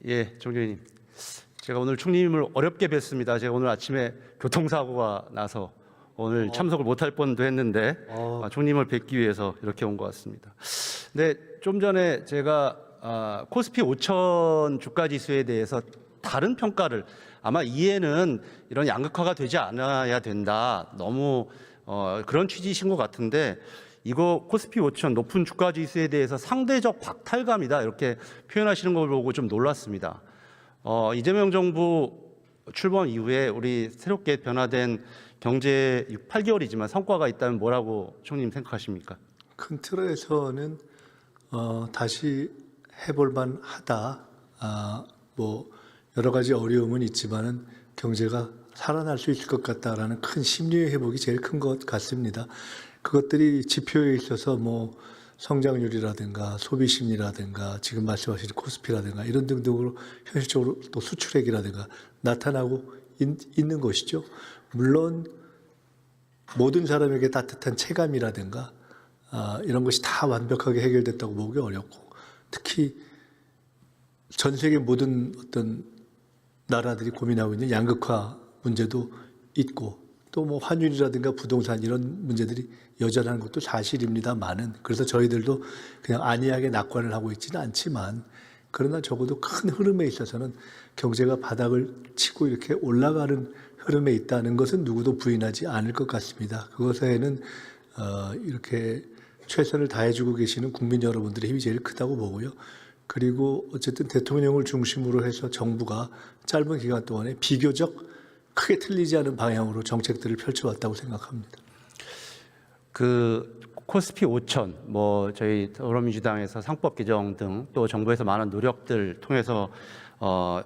예, 총리님. 제가 오늘 총리님을 어렵게 뵀습니다. 제가 오늘 아침에 교통사고가 나서 오늘 참석을 못할 뻔도 했는데 총리님을 뵙기 위해서 이렇게 온 것 같습니다. 근데 좀 전에 제가 코스피 5천 주가지수에 대해서 다른 평가를 아마 이해는 이런 양극화가 되지 않아야 된다. 너무 그런 취지이신 것 같은데 이거 코스피 5천 높은 주가지수에 대해서 상대적 박탈감이다 이렇게 표현하시는 걸 보고 좀 놀랐습니다. 이재명 정부 출범 이후에 우리 새롭게 변화된 경제 8개월이지만 성과가 있다면 뭐라고 총리님 생각하십니까? 큰 틀에서는 다시 해볼 만하다. 뭐 여러 가지 어려움은 있지만은 경제가 살아날 수 있을 것 같다라는 큰 심리의 회복이 제일 큰 것 같습니다. 그것들이 지표에 있어서 뭐 성장률이라든가 소비심리라든가 지금 말씀하신 코스피라든가 이런 등등으로 현실적으로 또 수출액이라든가 나타나고 있는 것이죠. 물론 모든 사람에게 따뜻한 체감이라든가 이런 것이 다 완벽하게 해결됐다고 보기 어렵고 특히 전 세계 모든 어떤 나라들이 고민하고 있는 양극화 문제도 있고 또 뭐 환율이라든가 부동산 이런 문제들이 여전한 것도 사실입니다만은 그래서 저희들도 그냥 안이하게 낙관을 하고 있지는 않지만 그러나 적어도 큰 흐름에 있어서는 경제가 바닥을 치고 이렇게 올라가는 흐름에 있다는 것은 누구도 부인하지 않을 것 같습니다. 그것에는 이렇게 최선을 다해주고 계시는 국민 여러분들의 힘이 제일 크다고 보고요. 그리고 어쨌든 대통령을 중심으로 해서 정부가 짧은 기간 동안에 비교적 크게 틀리지 않은 방향으로 정책들을 펼쳐왔다고 생각합니다. 그 코스피 5천 뭐 저희 더불어민주당에서 상법 개정 등 또 정부에서 많은 노력들 통해서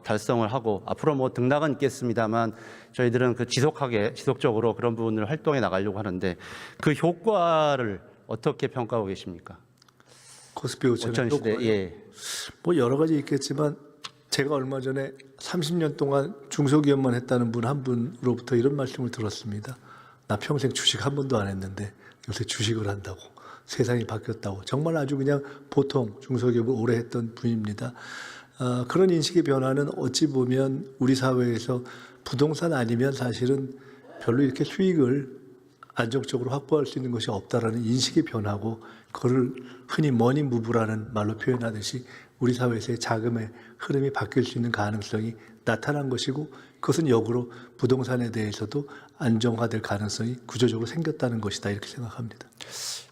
달성을 하고 앞으로 뭐 등락은 있겠습니다만 저희들은 그 지속적으로 그런 부분을 활동해 나가려고 하는데 그 효과를 어떻게 평가하고 계십니까? 코스피 5천 시대 예. 뭐 여러 가지 있겠지만 제가 얼마 전에 30년 동안 중소기업만 했다는 분 한 분으로부터 이런 말씀을 들었습니다. 나 평생 주식 한 번도 안 했는데 요새 주식을 한다고 세상이 바뀌었다고 정말 아주 그냥 보통 중소기업을 오래 했던 분입니다. 그런 인식의 변화는 어찌 보면 우리 사회에서 부동산 아니면 사실은 별로 이렇게 수익을 안정적으로 확보할 수 있는 것이 없다라는 인식의 변화고 그걸 흔히 머니 무브라는 말로 표현하듯이 우리 사회에서의 자금의 흐름이 바뀔 수 있는 가능성이 나타난 것이고 그것은 역으로 부동산에 대해서도 안정화될 가능성이 구조적으로 생겼다는 것이다 이렇게 생각합니다.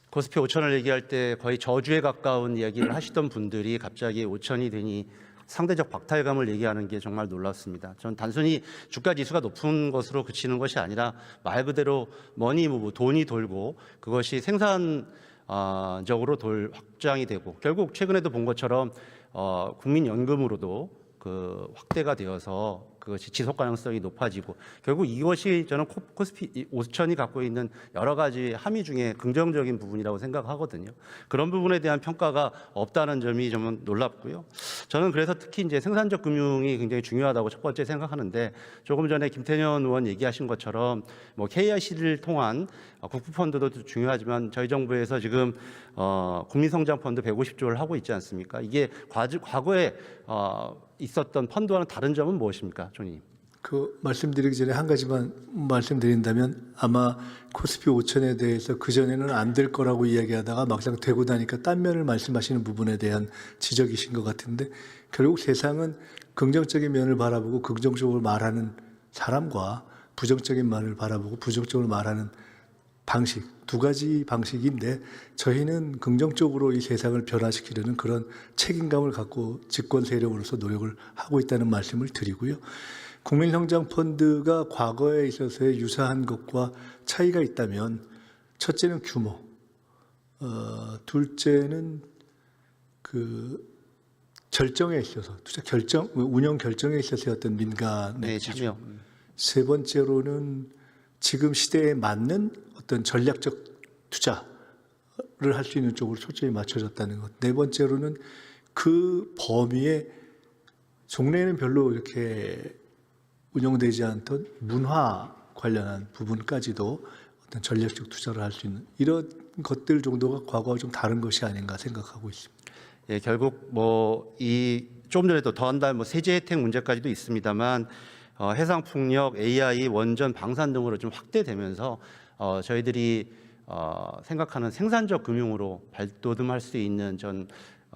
코스피 5천을 얘기할 때 거의 저주에 가까운 이야기를 하시던 분들이 갑자기 5천이 되니 상대적 박탈감을 얘기하는 게 정말 놀랐습니다. 전 단순히 주가 지수가 높은 것으로 그치는 것이 아니라 말 그대로 머니 무브, 돈이 돌고 그것이 생산적으로 확장이 되고 결국 최근에도 본 것처럼 국민연금으로도 그 확대가 되어서 그것이 지속 가능성이 높아지고 결국 이것이 저는 코스피 5천이 갖고 있는 여러 가지 함의 중에 긍정적인 부분이라고 생각하거든요. 그런 부분에 대한 평가가 없다는 점이 좀 놀랍고요. 저는 그래서 특히 이제 생산적 금융이 굉장히 중요하다고 첫 번째 생각하는데 조금 전에 김태년 의원 얘기하신 것처럼 뭐 KIC를 통한 국부펀드도 중요하지만 저희 정부에서 지금 국민성장펀드 150조를 하고 있지 않습니까? 이게 과거에 있었던 펀드와는 다른 점은 무엇입니까, 총리님? 그 말씀드리기 전에 한 가지만 말씀드린다면 아마 코스피 5천에 대해서 그전에는 안 될 거라고 이야기하다가 막상 되고 나니까 딴 면을 말씀하시는 부분에 대한 지적이신 것 같은데 결국 세상은 긍정적인 면을 바라보고 긍정적으로 말하는 사람과 부정적인 말을 바라보고 부정적으로 말하는 방식, 두 가지 방식인데 저희는 긍정적으로 이 세상을 변화시키려는 그런 책임감을 갖고 집권 세력으로서 노력을 하고 있다는 말씀을 드리고요. 국민성장펀드가 과거에 있어서의 유사한 것과 차이가 있다면 첫째는 규모, 둘째는 그 결정에 있어서 투자 결정, 운영 결정에 있어서의 어떤 민간의 참여. 세 번째로는 지금 시대에 맞는 어떤 전략적 투자를 할 수 있는 쪽으로 초점이 맞춰졌다는 것. 네 번째로는 그 범위에 종래에는 별로 이렇게 운영되지 않던 문화 관련한 부분까지도 어떤 전략적 투자를 할 수 있는 이런 것들 정도가 과거와 좀 다른 것이 아닌가 생각하고 있습니다. 예, 결국 뭐 이 조금 전에도 더한다 뭐 세제 혜택 문제까지도 있습니다만 해상 풍력, AI, 원전, 방산 등으로 좀 확대되면서 저희들이 생각하는 생산적 금융으로 발돋움할 수 있는 전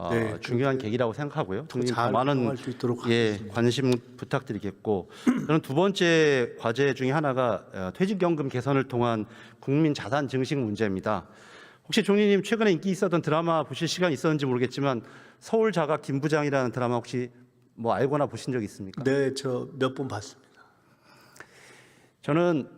네, 중요한 계기라고 생각하고요. 잘 더 많은 활용할 수 있도록 예, 하겠습니다. 관심 부탁드리겠고 저는 두 번째 과제 중에 하나가 퇴직연금 개선을 통한 국민 자산 증식 문제입니다. 혹시 총리님 최근에 인기 있었던 드라마 보실 시간 있었는지 모르겠지만 서울 자가 김부장이라는 드라마 혹시 뭐 알거나 보신 적 있습니까? 네, 저 몇 번 봤습니다. 저는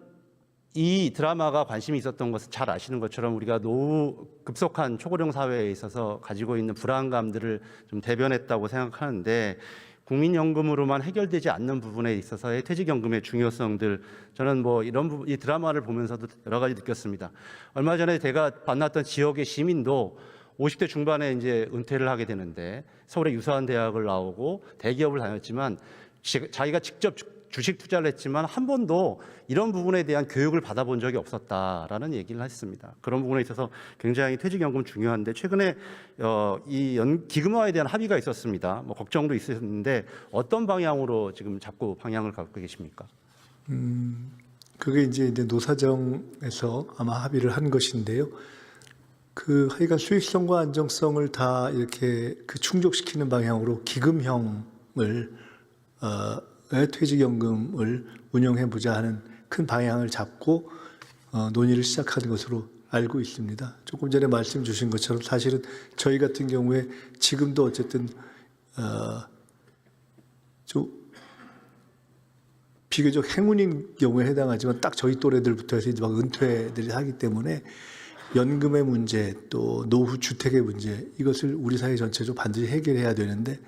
이 드라마가 관심이 있었던 것은 잘 아시는 것처럼 우리가 노후 급속한 초고령 사회에 있어서 가지고 있는 불안감들을 좀 대변했다고 생각하는데 국민연금으로만 해결되지 않는 부분에 있어서의 퇴직연금의 중요성들 저는 뭐 이런 부분 이 드라마를 보면서도 여러 가지 느꼈습니다. 얼마 전에 제가 만났던 지역의 시민도 50대 중반에 이제 은퇴를 하게 되는데 서울의 유사한 대학을 나오고 대기업을 다녔지만 자기가 직접 주식 투자를 했지만 한 번도 이런 부분에 대한 교육을 받아본 적이 없었다라는 얘기를 했습니다. 그런 부분에 있어서 굉장히 퇴직연금 중요한데 최근에 이 기금화에 대한 합의가 있었습니다. 뭐 걱정도 있었는데 어떤 방향으로 지금 자꾸 방향을 갖고 계십니까? 그게 이제 노사정에서 아마 합의를 한 것인데요. 그 하여간 수익성과 안정성을 다 이렇게 그 충족시키는 방향으로 기금형을 퇴직연금을 운영해 보자 하는 큰 방향을 잡고 논의를 시작한 것으로 알고 있습니다. 조금 전에 말씀 주신 것처럼 사실은 저희 같은 경우에 지금도 어쨌든 좀 비교적 행운인 경우에 해당하지만 딱 저희 또래들부터 해서 이제 막 은퇴들이 하기 때문에 연금의 문제 또 노후 주택의 문제 이것을 우리 사회 전체적으로 반드시 해결해야 되는데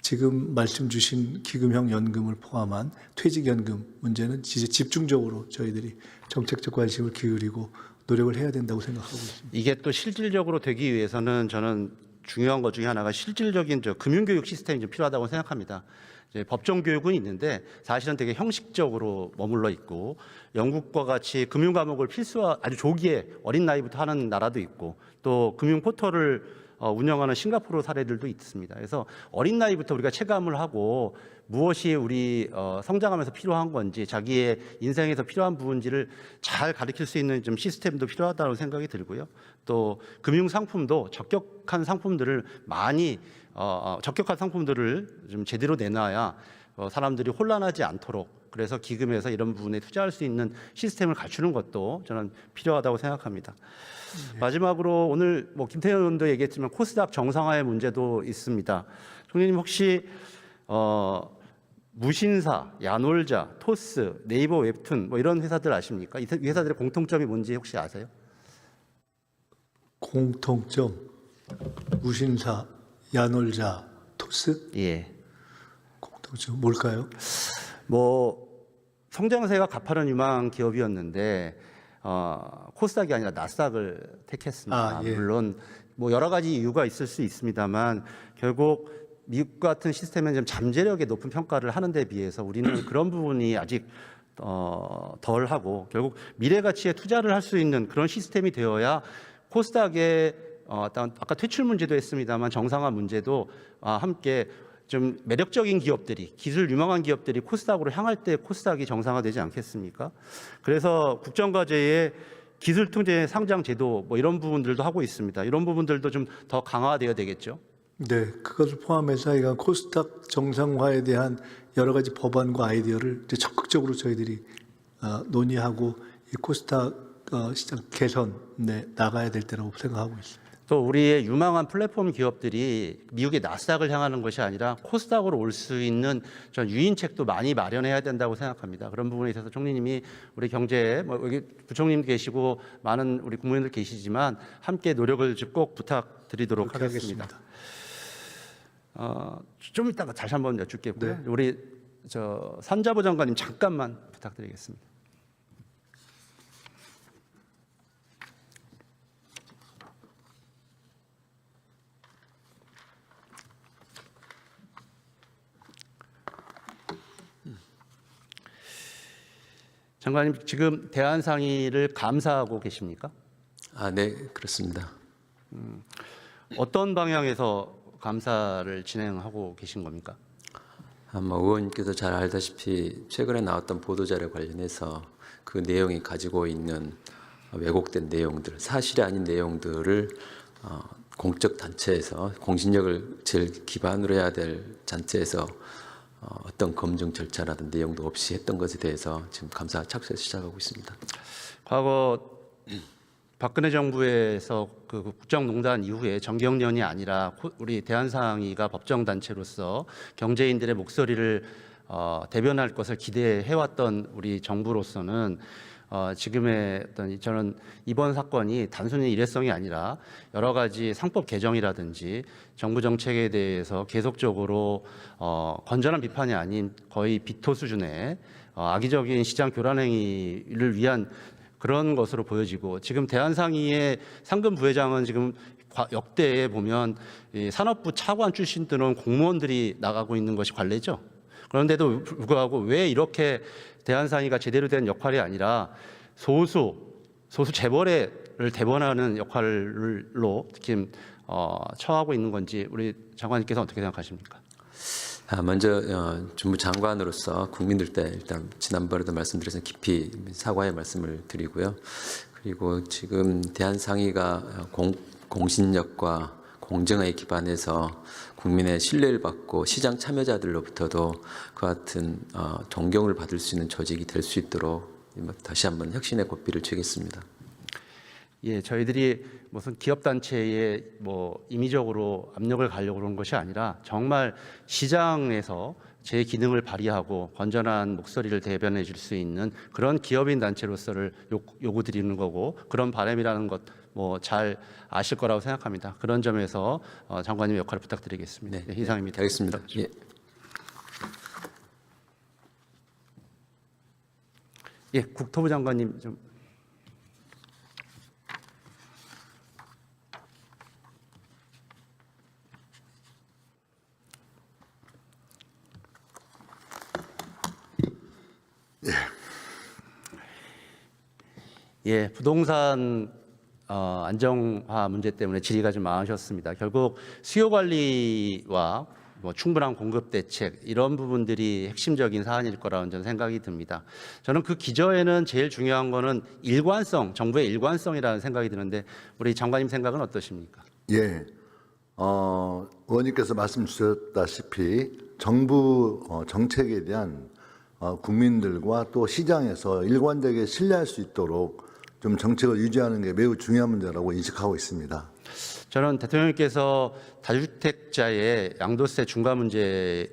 지금 말씀 주신 기금형 연금을 포함한 퇴직연금 문제는 이제 집중적으로 저희들이 정책적 관심을 기울이고 노력을 해야 된다고 생각하고 있습니다. 이게 또 실질적으로 되기 위해서는 저는 중요한 것 중에 하나가 실질적인 금융교육 시스템이 좀 필요하다고 생각합니다. 이제 법정 교육은 있는데 사실은 되게 형식적으로 머물러 있고 영국과 같이 금융 과목을 필수화 아주 조기에 어린 나이부터 하는 나라도 있고 또 금융 포털을 운영하는 싱가포르 사례들도 있습니다. 그래서 어린 나이부터 우리가 체감을 하고 무엇이 우리 성장하면서 필요한 건지 자기의 인생에서 필요한 부분지를 잘 가르칠 수 있는 좀 시스템도 필요하다고 생각이 들고요. 또 금융 상품도 적격한 상품들을 많이 적격한 상품들을 좀 제대로 내놔야 사람들이 혼란하지 않도록 그래서 기금에서 이런 부분에 투자할 수 있는 시스템을 갖추는 것도 저는 필요하다고 생각합니다. 마지막으로 오늘 뭐 김태현 의원도 얘기했지만 코스닥 정상화의 문제도 있습니다. 총리님 혹시 무신사, 야놀자, 토스, 네이버 웹툰 뭐 이런 회사들 아십니까? 이 회사들의 공통점이 뭔지 혹시 아세요? 공통점 무신사, 야놀자, 토스 예. 공통점 뭘까요? 뭐 성장세가 가파른 유망 기업이었는데 코스닥이 아니라 나스닥을 택했습니다. 예. 물론 뭐 여러 가지 이유가 있을 수 있습니다만 결국 미국 같은 시스템은 좀 잠재력에 높은 평가를 하는 데 비해서 우리는 그런 부분이 아직 덜하고 결국 미래 가치에 투자를 할 수 있는 그런 시스템이 되어야 코스닥의 아까 퇴출 문제도 했습니다만 정상화 문제도 함께 좀 매력적인 기업들이 기술 유망한 기업들이 코스닥으로 향할 때 코스닥이 정상화되지 않겠습니까? 그래서 국정과제에 기술 통제 상장 제도 뭐 이런 부분들도 하고 있습니다. 이런 부분들도 좀 더 강화되어야 되겠죠. 네, 그것을 포함해서 이건 코스닥 정상화에 대한 여러 가지 법안과 아이디어를 이제 적극적으로 저희들이 논의하고 이 코스닥 시장 개선에 나가야 될 때라고 생각하고 있습니다. 또 우리의 유망한 플랫폼 기업들이 미국의 나스닥을 향하는 것이 아니라 코스닥으로 올 수 있는 전 유인책도 많이 마련해야 된다고 생각합니다. 그런 부분에 있어서 총리님이 우리 경제에 뭐 여기 부총님 계시고 많은 우리 국무위원들 계시지만 함께 노력을 좀 꼭 부탁드리도록 하겠습니다. 좀 이따가 다시 한번 여쭙겠고요. 네. 우리 산자부 장관님 잠깐만 부탁드리겠습니다. 장관님 지금 대한상의를 감사하고 계십니까? 네, 그렇습니다. 어떤 방향에서 감사를 진행하고 계신 겁니까? 아마 의원님께서 잘 알다시피 최근에 나왔던 보도자료 관련해서 그 내용이 가지고 있는 왜곡된 내용들, 사실이 아닌 내용들을 공적 단체에서 공신력을 제일 기반으로 해야 될 단체에서 어떤 검증 절차라든 내용도 없이 했던 것에 대해서 지금 감사 착수해서 시작하고 있습니다. 과거 박근혜 정부에서 그 국정농단 이후에 정경련이 아니라 우리 대한상의가 법정단체로서 경제인들의 목소리를 대변할 것을 기대해왔던 우리 정부로서는 지금의 어떤 저는 이번 사건이 단순히 일회성이 아니라 여러 가지 상법 개정이라든지 정부 정책에 대해서 계속적으로 건전한 비판이 아닌 거의 비토 수준의 악의적인 시장 교란 행위를 위한 그런 것으로 보여지고, 지금 대한상의의 상금 부회장은 지금 역대에 보면 이 산업부 차관 출신들은 공무원들이 나가고 있는 것이 관례죠. 그런데도 불구하고 왜 이렇게 대한상의가 제대로 된 역할이 아니라 소수 재벌을 대변하는 역할로 지금 처하고 있는 건지 우리 장관님께서 어떻게 생각하십니까? 먼저 정부 장관으로서 국민들 때 일단 지난번에도 말씀드려서 깊이 사과의 말씀을 드리고요. 그리고 지금 대한상의가 공신력과 공정에 기반해서 국민의 신뢰를 받고 시장 참여자들로부터도 그 같은 존경을 받을 수 있는 조직이 될 수 있도록 다시 한번 혁신의 고삐를 쥐겠습니다. 예, 저희들이 무슨 기업 단체에 뭐 임의적으로 압력을 가려고 그런 것이 아니라 정말 시장에서 제 기능을 발휘하고 건전한 목소리를 대변해 줄 수 있는 그런 기업인 단체로서를 요구드리는 거고, 그런 바람이라는 것 뭐 잘 아실 거라고 생각합니다. 그런 점에서 장관님 역할을 부탁드리겠습니다. 네, 이상입니다. 알겠습니다. 예. 예, 국토부 장관님 좀. 예, 부동산 안정화 문제 때문에 질의가 좀 많으셨습니다. 결국 수요 관리와 뭐 충분한 공급 대책, 이런 부분들이 핵심적인 사안일 거라는 저는 생각이 듭니다. 저는 그 기저에는 제일 중요한 거는 일관성, 정부의 일관성이라는 생각이 드는데 우리 장관님 생각은 어떠십니까? 예, 의원님께서 말씀 주셨다시피 정부 정책에 대한 국민들과 또 시장에서 일관되게 신뢰할 수 있도록 좀 정책을 유지하는 게 매우 중요한 문제라고 인식하고 있습니다. 저는 대통령께서 다주택자의 양도세 중과 문제를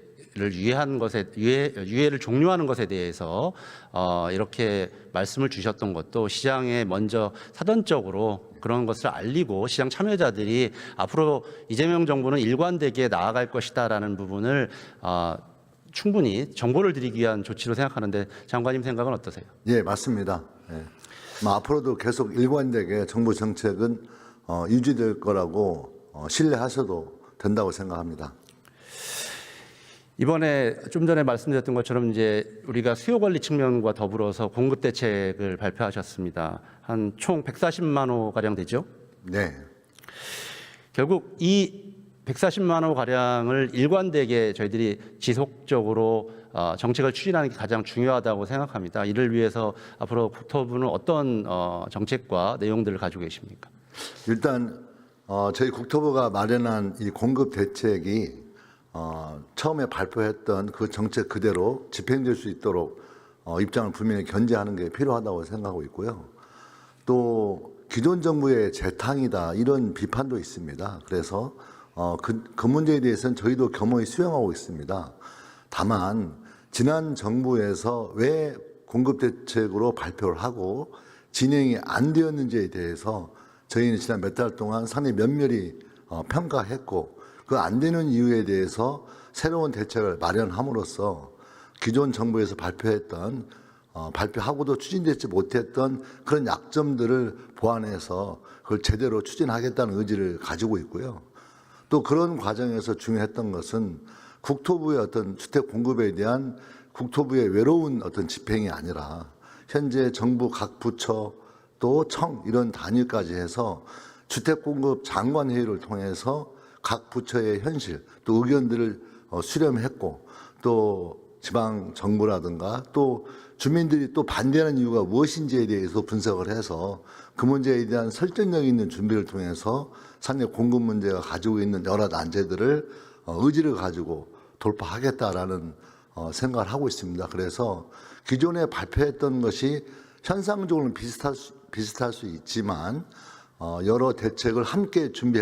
유예를 종료하는 것에 대해서 이렇게 말씀을 주셨던 것도 시장에 먼저 사전적으로 그런 것을 알리고 시장 참여자들이 앞으로 이재명 정부는 일관되게 나아갈 것이다라는 부분을 충분히 정보를 드리기 위한 조치로 생각하는데 장관님 생각은 어떠세요? 예, 맞습니다. 예. 앞으로도 계속 일관되게 정부 정책은 유지될 거라고 신뢰하셔도 된다고 생각합니다. 이번에 좀 전에 말씀드렸던 것처럼 이제 우리가 수요 관리 측면과 더불어서 공급 대책을 발표하셨습니다. 한 총 140만 호 가량 되죠? 네. 결국 이 140만 호 가량을 일관되게 저희들이 지속적으로 정책을 추진하는 게 가장 중요하다고 생각합니다. 이를 위해서 앞으로 국토부는 어떤 정책과 내용들을 가지고 계십니까? 일단 저희 국토부가 마련한 이 공급 대책이 처음에 발표했던 그 정책 그대로 집행될 수 있도록 입장을 분명히 견제하는 게 필요하다고 생각하고 있고요. 또 기존 정부의 재탕이다 이런 비판도 있습니다. 그래서 그 문제에 대해서는 저희도 겸허히 수용하고 있습니다. 다만 지난 정부에서 왜 공급 대책으로 발표를 하고 진행이 안 되었는지에 대해서 저희는 지난 몇 달 동안 상당히 면밀히 평가했고, 그 안 되는 이유에 대해서 새로운 대책을 마련함으로써 기존 정부에서 발표했던 발표하고도 추진되지 못했던 그런 약점들을 보완해서 그걸 제대로 추진하겠다는 의지를 가지고 있고요. 또 그런 과정에서 중요했던 것은 국토부의 어떤 주택 공급에 대한 국토부의 외로운 어떤 집행이 아니라 현재 정부 각 부처 또 청 이런 단위까지 해서 주택 공급 장관 회의를 통해서 각 부처의 현실 또 의견들을 수렴했고 또 지방 정부라든가 또 주민들이 또 반대하는 이유가 무엇인지에 대해서 분석을 해서 그 문제에 대한 설득력 있는 준비를 통해서 산업 공급 문제가 가지고 있는 여러 난제들을 의지를 가지고 돌파하겠다라는 생각을 하고 있습니다. 그래서 기존에 발표했던 것이 현상적으로는 비슷할 수 있지만 여러 대책을 함께 준비